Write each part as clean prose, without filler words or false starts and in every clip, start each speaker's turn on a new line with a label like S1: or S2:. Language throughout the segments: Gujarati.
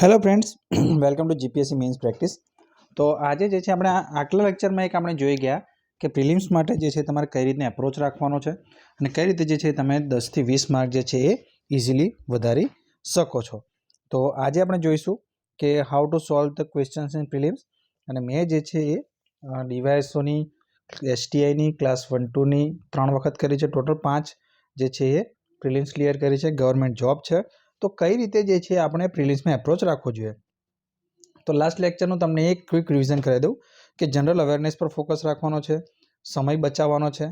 S1: Hello friends welcome to GPSC mains practice. तो आज આપણે આટલા લેક્ચરમાં એક આપણે જોઈ ગયા કે પ્રિલિમ્સ માટે જે છે તમારે કઈ રીતે એપ્રોચ રાખવાનો છે અને કઈ રીતે જે છે તમે 10 થી 20 માર્ક જે છે એ ઇઝીલી વધારી શકો છો। તો આજે આપણે જોઈશું કે how to solve the questions in prelims અને મેં જે છે એ ડીવાયએસઓની એસટીઆઈની ક્લાસ 1 2 ની 3 વખત કરી છે, ટોટલ 5 જે છે એ પ્રિલિમ્સ ક્લિયર કરી છે, ગવર્મેન્ટ જોબ છે। તો કઈ રીતે જે છે આપણે પ્રિલિમ્સમાં એપ્રોચ રાખવો જોઈએ। તો લાસ્ટ લેક્ચરનું તમને એક ક્વિક રિવિઝન કરી દઉં કે જનરલ અવેરનેસ પર ફોકસ રાખવાનો છે, સમય બચાવવાનો છે,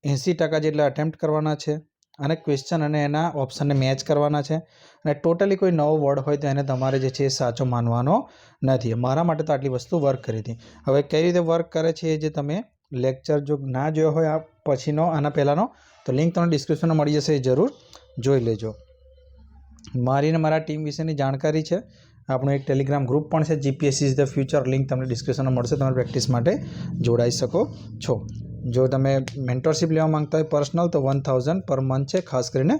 S1: 80% જેટલા અટેમ્પ્ટ કરવાના છે અને ક્વેશ્ચન અને એના ઓપ્શનને મેચ કરવાના છે અને ટોટલી કોઈ નવો વર્ડ હોય તો એને તમારે જે છે એ સાચો માનવાનો નથી। મારા માટે તો આટલી વસ્તુ વર્ક કરી હતી। હવે કઈ રીતે વર્ક કરે છે એ જે તમે લેક્ચર જો ના જોયો હોય આ પછીનો આના પહેલાંનો તો લિંક તમને ડિસ્ક્રિપ્શનમાં મળી જશે, એ જરૂર જોઈ લેજો। મારી ને મારા ટીમ વિશેની જાણકારી છે, આપણું એક ટેલિગ્રામ ગ્રુપ પણ છે, GPSC is the future, link તમને ડિસ્ક્રિપ્શનમાં મળશે, તમે પ્રેક્ટિસ માટે જોડાઈ શકો છો। જો તમે મેન્ટરશિપ લેવા માંગતા હોય પર્સનલ તો 1000 પર મંથ છે, ખાસ કરીને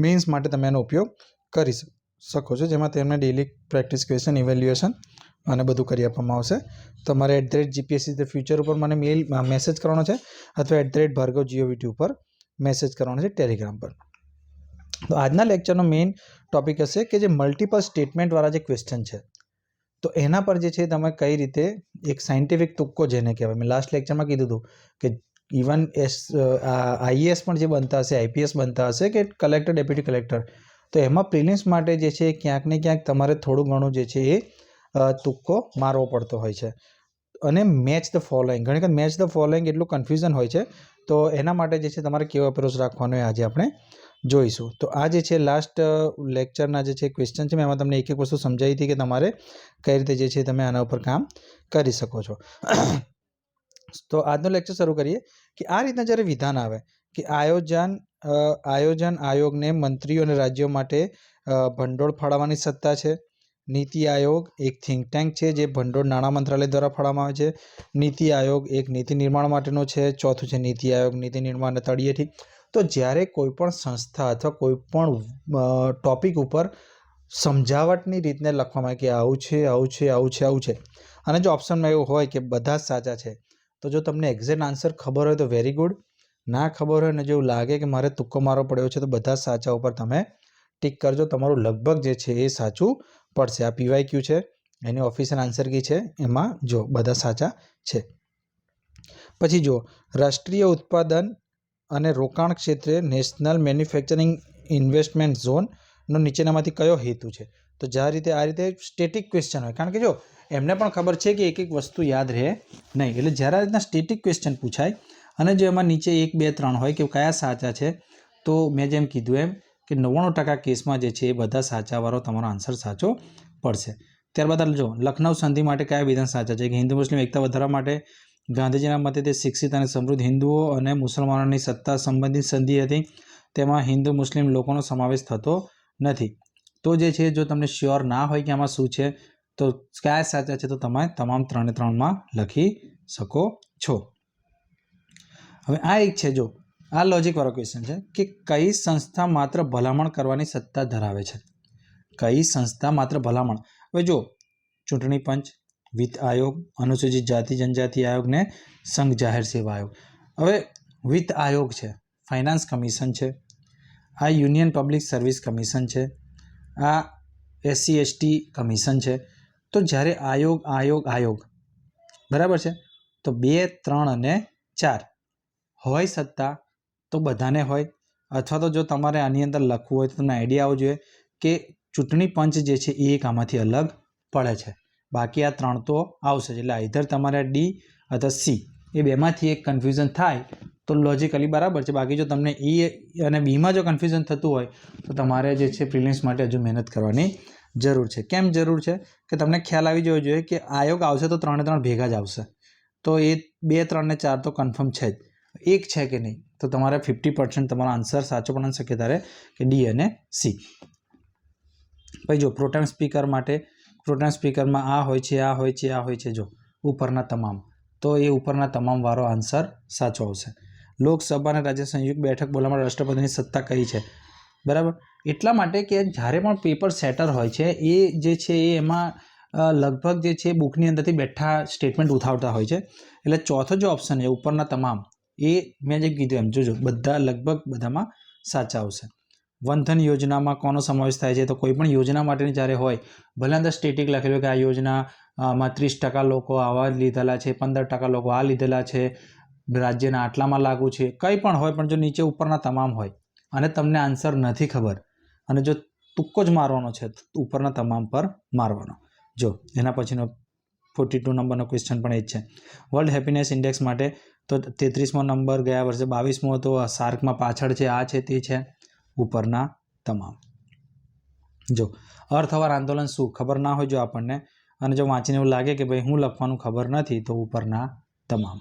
S1: મીન્સ માટે તમે એનો ઉપયોગ કરી શકો છો, જેમાં તેમને ડેલી પ્રેક્ટિસ ક્વેશ્ચન ઇવેલ્યુએશન અને બધું કરી આપવામાં આવશે। તમારે @GPSC ઇઝ ધ ફ્યુચર ઉપર મને મેસેજ કરવાનો છે અથવા @ભાર્ગવGOVT ઉપર મેસેજ કરવાનો છે ટેલિગ્રામ પર। તો આજના લેક્ચરનો મેઇન ટોપિક હશે કે જે મલ્ટિપલ સ્ટેટમેન્ટવાળા જે ક્વેશ્ચન છે તો એના પર જે છે તમે કઈ રીતે એક સાયન્ટિફિક તુક્કો જેને કહેવાય, મેં લાસ્ટ લેક્ચરમાં કીધું હતું કે ઇવન આઈએએસ પણ જે બનતા હશે, આઈપીએસ બનતા હશે કે કલેક્ટર, ડેપ્યુટી કલેક્ટર, તો એમાં પ્રિલિમ્સ માટે જે છે ક્યાંક ને ક્યાંક તમારે થોડું ઘણું જે છે એ તુક્કો મારવો પડતો હોય છે અને મેચ ધ ફોલોઈંગ, ઘણી વખત મેચ ધ ફોલોઈંગ એટલું કન્ફ્યુઝન હોય છે, તો એના માટે જે છે તમારે કેવો અપ્રોચ રાખવાનો એ આજે આપણે જોઈશું। તો આ જે છે લાસ્ટ લેક્ચરના જે છે ક્વેશ્ચન છે, મેં એમાં તમને એક એક વસ્તુ સમજાવી હતી કે તમારે કઈ રીતે જે છે તમે આના ઉપર કામ કરી શકો છો। તો આજનો લેક્ચર શરૂ કરીએ કે આ રીતના જ્યારે વિધાન આવે કે આયોજન આયોગને મંત્રીઓ અને રાજ્યો માટે ભંડોળ ફાળવવાની સત્તા છે। નીતિ આયોગ એક થિંક ટેન્ક છે જે ભંડોળ નાણાં મંત્રાલય દ્વારા ફાળવવામાં આવે છે। નીતિ આયોગ એક નીતિ નિર્માણ માટેનો છે। ચોથું છે નીતિ આયોગ નીતિ નિર્માણ તળિયેથી। તો જ્યારે કોઈ પણ સંસ્થા અથવા કોઈ પણ ટોપિક ઉપર સમજાવટની રીતને લખવામાં આવે કે આવું છે, આવું છે, આવું છે, આવું છે, અને જો ઓપ્શનમાં એવું હોય કે બધા જ સાચા છે, તો જો તમને એક્ઝેક્ટ આન્સર ખબર હોય તો વેરી ગુડ, ના ખબર હોય ને જેવું લાગે કે મારે તુક્કો મારવો પડ્યો છે તો બધા સાચા ઉપર તમે ટિક કરજો, તમારું લગભગ જે છે એ સાચું પડશે। આ પીવાયક્યુ છે, એની ઓફિશિયલ આન્સર કી છે, એમાં જો બધા સાચા છે। પછી જો રાષ્ટ્રીય ઉત્પાદન અને રોકાણ ક્ષેત્રે નેશનલ મેન્યુફેક્ચરિંગ ઇન્વેસ્ટમેન્ટ ઝોનનો નીચેનામાંથી કયો હેતુ છે? તો આ રીતે સ્ટેટિક ક્વેશ્ચન હોય, કારણ કે જો એમને પણ ખબર છે કે એક એક વસ્તુ યાદ રહે નહીં, એટલે જ્યારે આ રીતના સ્ટેટિક ક્વેશ્ચન પૂછાય અને જો એમાં નીચે 1 2 3 હોય કે કયા સાચા છે, તો મેં જેમ કીધું એમ કે 99% કેસમાં જે છે એ બધા સાચાવાળો તમારો આન્સર સાચો પડશે। ત્યારબાદ જો લખનઉ સંધિ માટે કયા વિધાન સાચા છે? કે હિન્દુ મુસ્લિમ એકતા વધારવા માટે ગાંધીજીના મતે તે શિક્ષિત અને સમૃદ્ધ હિન્દુઓ અને મુસલમાનોની સત્તા સંબંધિત સંધિ હતી, તેમાં હિન્દુ મુસ્લિમ લોકોનો સમાવેશ થતો નથી। તો જે છે જો તમને શ્યોર ના હોય કે આમાં શું છે તો કયા સાચા છે તો તમે તમામ 3 એ 3માં લખી શકો છો। હવે આ એક છે, જો આ લોજિકવાળો ક્વેશ્ચન છે કે કઈ સંસ્થા માત્ર ભલામણ કરવાની સત્તા ધરાવે છે? કઈ સંસ્થા માત્ર ભલામણ? હવે જો ચૂંટણી પંચ, વિત્ત આયોગ, અનુસૂચિત જાતિ જનજાતિ આયોગ ને સંઘ જાહેર સેવા આયોગ। હવે વિત્ત આયોગ છે, ફાઇનાન્સ કમિશન છે, આ યુનિયન પબ્લિક સર્વિસ કમિશન છે, આ SC/ST કમિશન છે। તો જ્યારે આયોગ બરાબર છે, તો 2 3 અને 4 હોય સત્તા તો બધાને હોય, અથવા તો જો તમારે આની અંદર લખવું હોય તો તમને આઈડિયા આવવો જોઈએ કે ચૂંટણી પંચ જે છે એ એક આમાંથી અલગ પડે છે, બાકી આ 3 તો આવશે જ, એટલે આઈધર તમારે D અથવા C એ બેમાંથી એક કન્ફ્યુઝન થાય તો લોજિકલી બરાબર છે, બાકી જો તમને E અને Bમાં જો કન્ફ્યુઝન થતું હોય તો તમારે જે છે પ્રિલિમ્સ માટે હજુ મહેનત કરવાની જરૂર છે। કેમ જરૂર છે? કે તમને ખ્યાલ આવી જવો જોઈએ કે આયોગ આવશે તો 3 ને 3 ભેગા જ આવશે, તો એ 2 3 ને 4 તો કન્ફર્મ છે જ, એક છે કે નહીં, તો તમારે 50% તમારો આન્સર સાચો પડવાની શક્યતા રહે કે D અને C। પછી જો પ્રોટેમ સ્પીકર માટે, પ્રોટેમ સ્પીકરમાં આ હોય છે, આ હોય છે, આ હોય છે, જો ઉપરના તમામ, તો એ ઉપરના તમામ વાળો આન્સર સાચો આવશે। લોકસભા અને રાજ્ય સંયુક્ત બેઠક બોલાવવા માટે રાષ્ટ્રપતિની સત્તા કઈ છે? બરાબર, એટલા માટે કે જ્યારે પણ પેપર સેટર હોય છે એ જે છે એ એમાં લગભગ જે છે બુકની અંદરથી બેઠા સ્ટેટમેન્ટ ઉઠાવતા હોય છે. એટલે ચોથો જે ઓપ્શન છે ઉપરના તમામ એ મેં જે કીધું એમ જોજો બધા લગભગ બધામાં સાચા આવશે. વનધન યોજનામાં કોનો સમાવેશ થાય છે? તો કોઈ પણ યોજના માટેની જ્યારે હોય ભલે અંદર સ્ટેટિક લખેલું કે આ યોજનામાં 30% લોકો આવા લીધેલા છે, 15% લોકો આ લીધેલા છે, રાજ્યના આટલામાં લાગુ છે, કંઈ પણ હોય, પણ જો નીચે ઉપરના તમામ હોય અને તમને આન્સર નથી ખબર અને જો તુક્કો જ મારવાનો છે તો ઉપરના તમામ પર મારવાનો. જો એના પછીનો 42 નંબરનો ક્વેશ્ચન પણ એ જ છે. વર્લ્ડ હેપીનેસ ઇન્ડેક્સ માટે તો 33મો નંબર, ગયા વર્ષે 22મો હતો. સાર્કમાં પાછળ છે, આ છે, તે છે, ઉપરના તમામ. જો અર્થવાર આંદોલન શું ખબર ના હોય જો આપણને અને જો વાંચીને એવું લાગે કે ભાઈ હું લખવાનું ખબર નથી તો ઉપરના તમામ.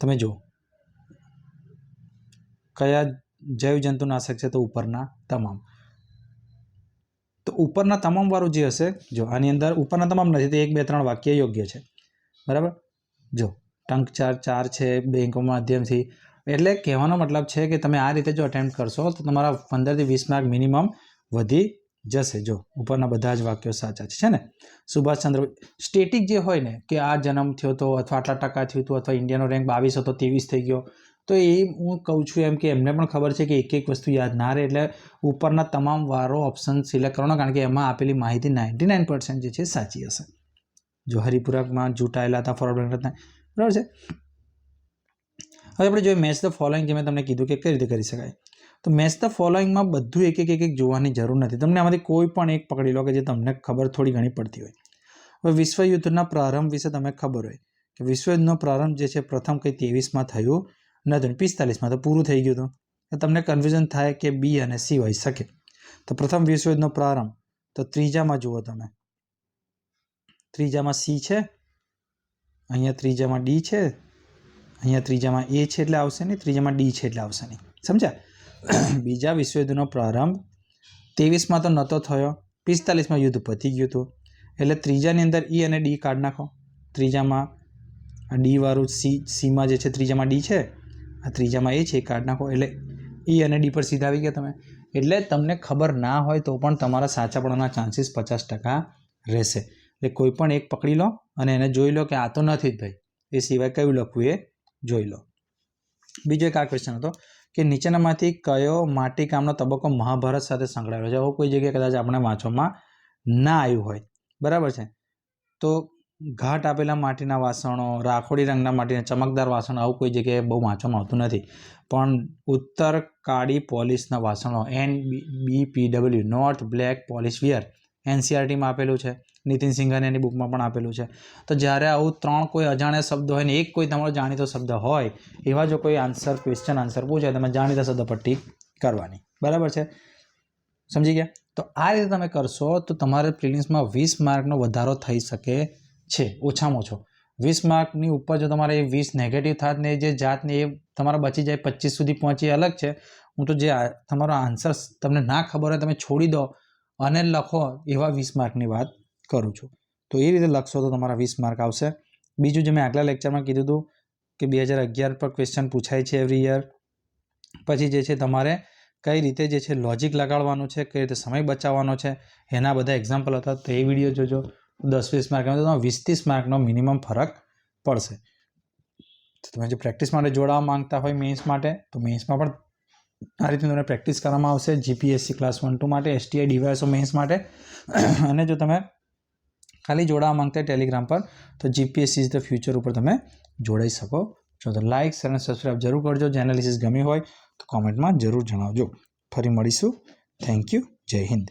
S1: તમે જો કયા જૈવજંતુનાશક છે? તો ઉપરના તમામ. તો ઉપરના તમામ વાળું જે હશે જો આની અંદર ઉપરના તમામ નથી તો 1, 2, 3 વાક્ય યોગ્ય છે. બરાબર. જો ટંકચાર 4 છે, બેંકો માધ્યમથી. એટલે કહેવાનો મતલબ છે કે તમે આ રીતે જો અટેમ્પ્ટ કરશો તો તમારા 15 થી 20 માર્ક મિનિમમ વધી જશે. જો ઉપરના બધા જ વાક્યો સાચા છે ને. સુભાષચંદ્ર સ્ટેટિક જે હોય ને કે આ જન્મ થયો તો અથવા આટલા ટકા થયું હતું અથવા ઇન્ડિયાનો રેન્ક 22 હતો 23 થઈ ગયો, તો એ હું કહું છું એમ કે એમને પણ ખબર છે કે એક વસ્તુ યાદ ના રહે, એટલે ઉપરના તમામ વારો ઓપ્શન સિલેક્ટ કરવાનો, કારણ કે એમાં આપેલી માહિતી 99% જે છે સાચી હશે. જો હરિપુરામાં ચૂંટાયેલા હતા ફોરવર્ડ હતા, બરાબર છે. હવે આપણે જોઈએ મેચ ધ ફોલોઈંગ, જે મેં તમને કીધું કે કઈ રીતે કરી શકાય. તો મેચ ધ ફોલોઈંગમાં બધું એક જોવાની જરૂર નથી. તમને આમાંથી કોઈ પણ એક પકડી લો કે જે તમને ખબર થોડી ઘણી પડતી હોય. હવે વિશ્વયુદ્ધના પ્રારંભ વિશે તમે ખબર હોય કે વિશ્વયુદ્ધનો પ્રારંભ જે છે પ્રથમ કંઈ 23માં થયું નથી, 45માં તો પૂરું થઈ ગયું હતું. તમને કન્ફ્યુઝન થાય કે બી અને સી હોઈ શકે. તો પ્રથમ વિશ્વયુદ્ધનો પ્રારંભ તો ત્રીજામાં જુઓ તમે, ત્રીજામાં સી છે, અહીંયા ત્રીજામાં ડી છે, અહીંયા ત્રીજામાં એ છે એટલે આવશે નહીં, ત્રીજામાં ડી છે એટલે આવશે નહીં. સમજ્યા? બીજા વિશ્વયુદ્ધનો પ્રારંભ 23માં તો નહોતો થયો, 45માં યુદ્ધ પતી ગયું હતું. એટલે ત્રીજાની અંદર ઈ અને ડી કાઢી નાખો. ત્રીજામાં ડી વાળું સીમાં જે છે ત્રીજામાં ડી છે, આ ત્રીજામાં એ છે, કાઢી નાખો. એટલે ઈ અને ડી પર સીધા આવી ગયા તમે. એટલે તમને ખબર ના હોય તો પણ તમારા સાચા પડવાના ચાન્સીસ 50% રહેશે. એટલે કોઈ પણ એક પકડી લો અને એને જોઈ લો કે આ તો નથી જ ભાઈ, એ સિવાય કયું લખવું એ જોઈ લો. બીજો એક આ ક્વેશ્ચન હતો કે નીચેનામાંથી કયો માટીકામનો તબક્કો મહાભારત સાથે સંકળાયેલો છે? આવો કોઈ જગ્યાએ કદાચ આપણે વાંચવામાં ના આવ્યું હોય, બરાબર છે. તો ઘાટ આપેલા માટીના વાસણો, રાખોડી રંગના માટીના ચમકદાર વાસણો, આવું કોઈ જગ્યાએ બહુ વાંચવામાં આવતું નથી. પણ ઉત્તર કાળી પોલિશના વાસણો, NBPW north black polish ware, NCERTમાં આપેલું છે. નીતિન સિંઘાનિયાની બુકમાં પણ આપેલું છે. તો જ્યારે આવું 3 કોઈ અજાણ્યા શબ્દ હોય ને એક કોઈ તમારો જાણીતો શબ્દ હોય, એવા જો કોઈ ક્વેશ્ચન આન્સર પૂછે તમે જાણીતા શબ્દ પર ટીક કરવાની. બરાબર છે, સમજી ગયા? તો આ રીતે તમે કરશો તો તમારે પ્રિલિમ્સમાં 20 માર્કનો વધારો થઈ શકે છે, ઓછામાં ઓછો. 20 માર્કની ઉપર જો તમારે 20 નેગેટિવ થાત ને જે જાતને એ તમારા બચી જાય 25 સુધી પહોંચી અલગ છે. હું તો જે તમારો આન્સર તમને ના ખબર હોય તમે છોડી દો અને લખો એવા 20 માર્કની વાત કરું છું. તો એ રીતે લખશો તો તમારા 20 માર્ક આવશે. બીજું જે મેં આગલા લેક્ચરમાં કીધું હતું કે 2011 પર ક્વેશ્ચન પૂછાય છે એવરી યર. પછી જે છે તમારે કઈ રીતે જે છે લોજિક લગાડવાનું છે, કઈ રીતે સમય બચાવવાનો છે, એના બધા એક્ઝામ્પલ હતા. તો એ વિડીયો જોજો. 10-20 માર્કમાં તો 20-30 માર્કનો મિનિમમ ફરક પડશે. તો તમે જો પ્રેક્ટિસ માટે જોડાવા માંગતા હોય મેન્સ માટે, તો મેન્સમાં પણ આ રીતે તમને પ્રેક્ટિસ કરવામાં આવશે. GPSC ક્લાસ 1-2 માટે, STI DYSO મેન્સ માટે. અને જો તમે ખાલી જોડાવા માંગતા હોય ટેલિગ્રામ પર, તો GPSC ઇઝ ધ ફ્યુચર ઉપર તમે જોડાઈ શકો છો. તો લાઇક અને સબસ્ક્રાઈબ જરૂર કરજો. જે એનાલિસિસ ગમ્યું હોય તો કોમેન્ટમાં જરૂર જણાવજો. ફરી મળીશું. Thank you. જય હિન્દ.